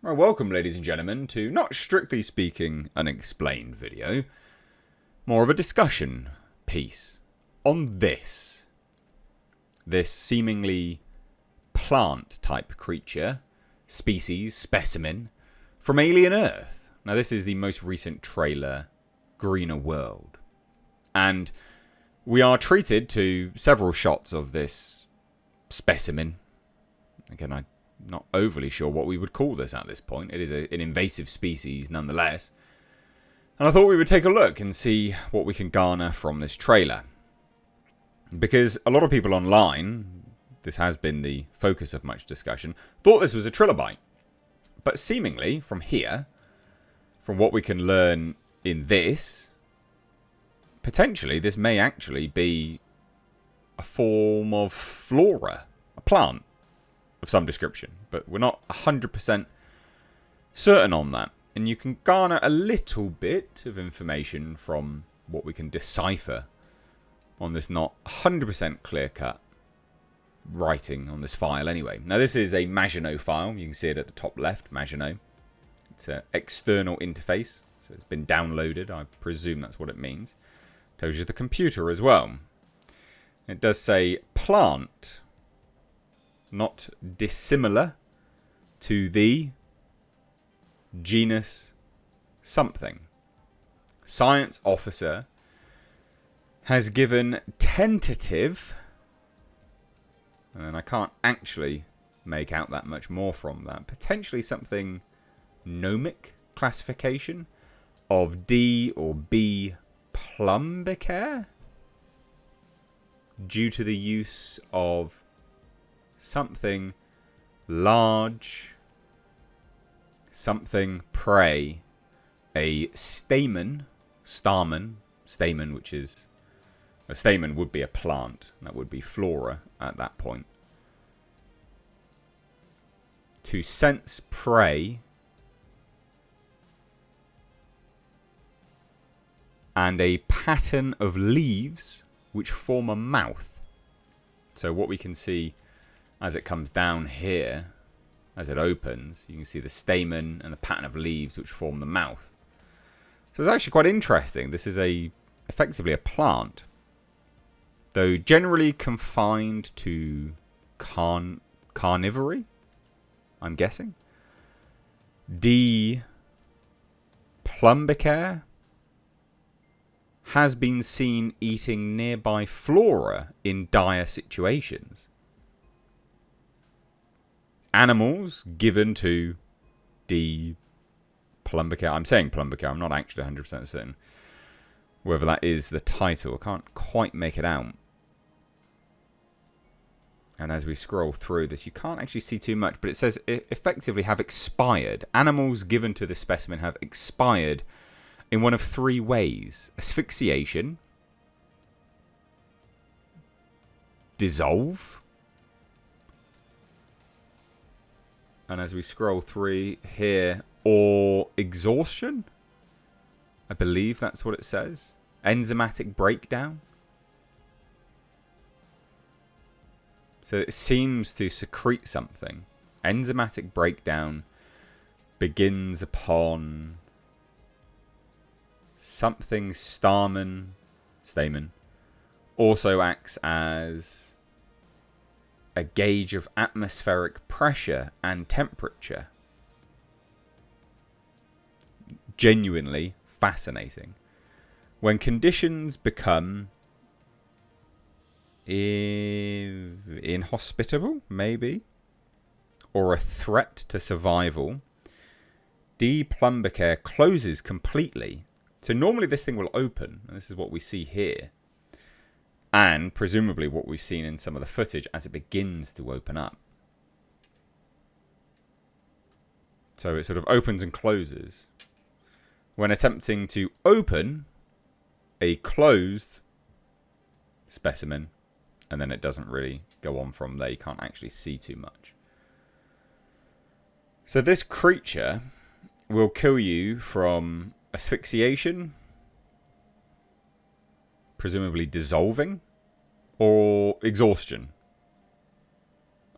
Well, welcome, ladies and gentlemen, to not strictly speaking an explained video, more of a discussion piece on this seemingly plant-type creature, species, specimen, from Alien Earth. Now, this is the most recent trailer, Greener World. And we are treated to several shots of this specimen. Again, I'm not overly sure what we would call this at this point. It is an invasive species nonetheless. And I thought we would take a look and see what we can garner from this trailer. Because a lot of people online, this has been the focus of much discussion, thought this was a trilobite. But seemingly, from here, from what we can learn in this, potentially this may actually be a form of flora, a plant of some description. But we're not 100% certain on that. And you can garner a little bit of information from what we can decipher on this not 100% clear-cut writing on this file anyway. Now, this is a Maginot file. You can see it at the top left, Maginot. It's an external interface, so it's been downloaded. I presume that's what it means. Tells you the computer as well. It does say plant, not dissimilar to the genus something. Science officer has given tentative, and I can't actually make out that much more from that, potentially something gnomic classification of D or B plumbicare due to the use of something large, something prey, a stamen, which is a stamen would be a plant. That would be flora at that point. To sense prey and a pattern of leaves which form a mouth. So what we can see as it comes down here, as it opens, you can see the stamen and the pattern of leaves which form the mouth. So it's actually quite interesting. This is effectively a plant, though generally confined to carnivory, I'm guessing. D. plumbicare has been seen eating nearby flora in dire situations. Animals given to D. plumbicare. I'm saying plumbicare. I'm not actually 100% certain whether that is the title. I can't quite make it out. And as we scroll through this, you can't actually see too much, but it says effectively have expired. Animals given to this specimen have expired in one of three ways: asphyxiation, dissolve, and as we scroll through here, or exhaustion. I believe that's what it says. Enzymatic breakdown. So it seems to secrete something. Enzymatic breakdown begins upon something stamen, also acts as a gauge of atmospheric pressure and temperature. Genuinely fascinating. When conditions become inhospitable, maybe, or a threat to survival, D. plumbicare closes completely. So normally this thing will open, and this is what we see here, and presumably what we've seen in some of the footage as it begins to open up. So it sort of opens and closes. When attempting to open a closed specimen, and then it doesn't really go on from there. You can't actually see too much. So this creature will kill you from asphyxiation, presumably dissolving, or exhaustion,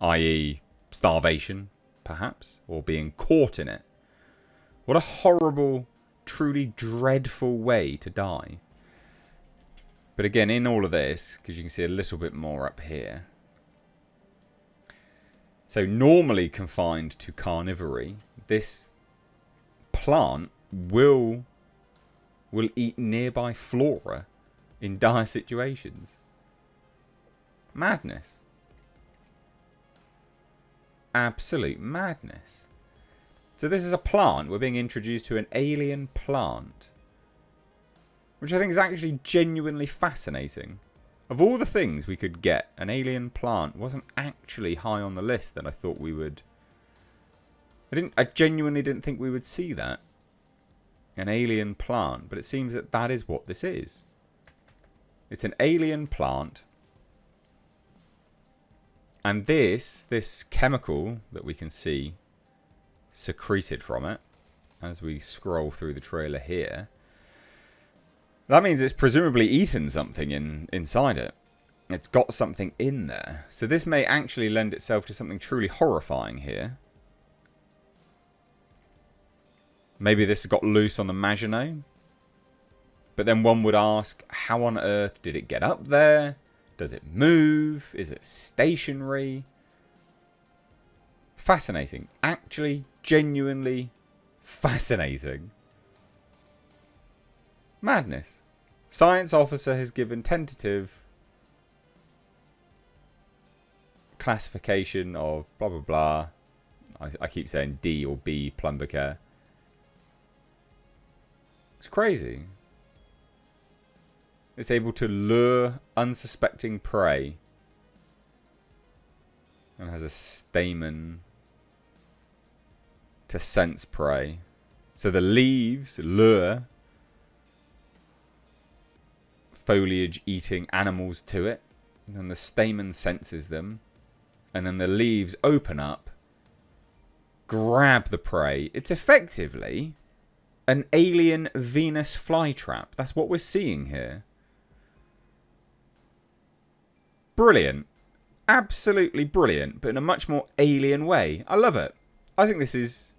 i.e. starvation, perhaps, or being caught in it. What a horrible, truly dreadful way to die. But again, in all of this, because you can see a little bit more up here. So normally confined to carnivory, this plant will eat nearby flora in dire situations. Madness. Absolute madness. So this is a plant. We're being introduced to an alien plant. Which I think is actually genuinely fascinating. Of all the things we could get, an alien plant wasn't actually high on the list that I thought we would. I genuinely didn't think we would see that. An alien plant. But it seems that that is what this is. It's an alien plant. And this chemical that we can see secreted from it, as we scroll through the trailer here, that means it's presumably eaten something inside it. It's got something in there. So this may actually lend itself to something truly horrifying here. Maybe this got loose on the Maginot. But then one would ask, how on earth did it get up there? Does it move? Is it stationary? Fascinating. Actually, genuinely fascinating. Madness. Science officer has given tentative classification of blah blah blah. I keep saying D or B plumber care. It's crazy. It's able to lure unsuspecting prey. And has a stamen to sense prey. So the leaves lure foliage eating animals to it. And then the stamen senses them. And then the leaves open up. Grab the prey. It's effectively an alien Venus flytrap. That's what we're seeing here. Brilliant. Absolutely brilliant, but in a much more alien way. I love it. I think this is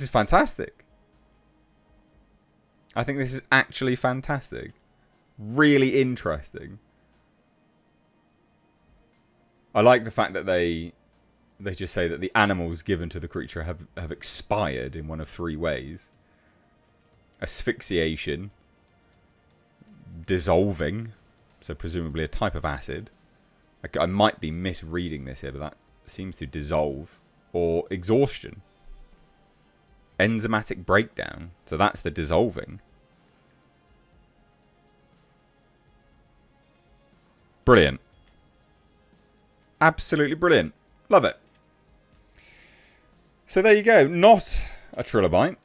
fantastic. I think this is actually fantastic. Really interesting. I like the fact that they just say that the animals given to the creature have expired in one of three ways. Asphyxiation. Dissolving. So presumably a type of acid. I might be misreading this here, but that seems to dissolve. Or exhaustion. Enzymatic breakdown. So that's the dissolving. Brilliant. Absolutely brilliant. Love it. So there you go. Not a trilobite,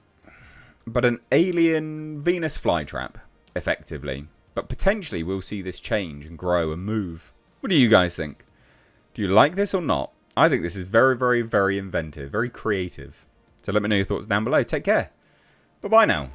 but an alien Venus flytrap, effectively. But potentially we'll see this change and grow and move. What do you guys think? Do you like this or not? I think this is very, very, very inventive. Very creative. So let me know your thoughts down below. Take care. Bye-bye now.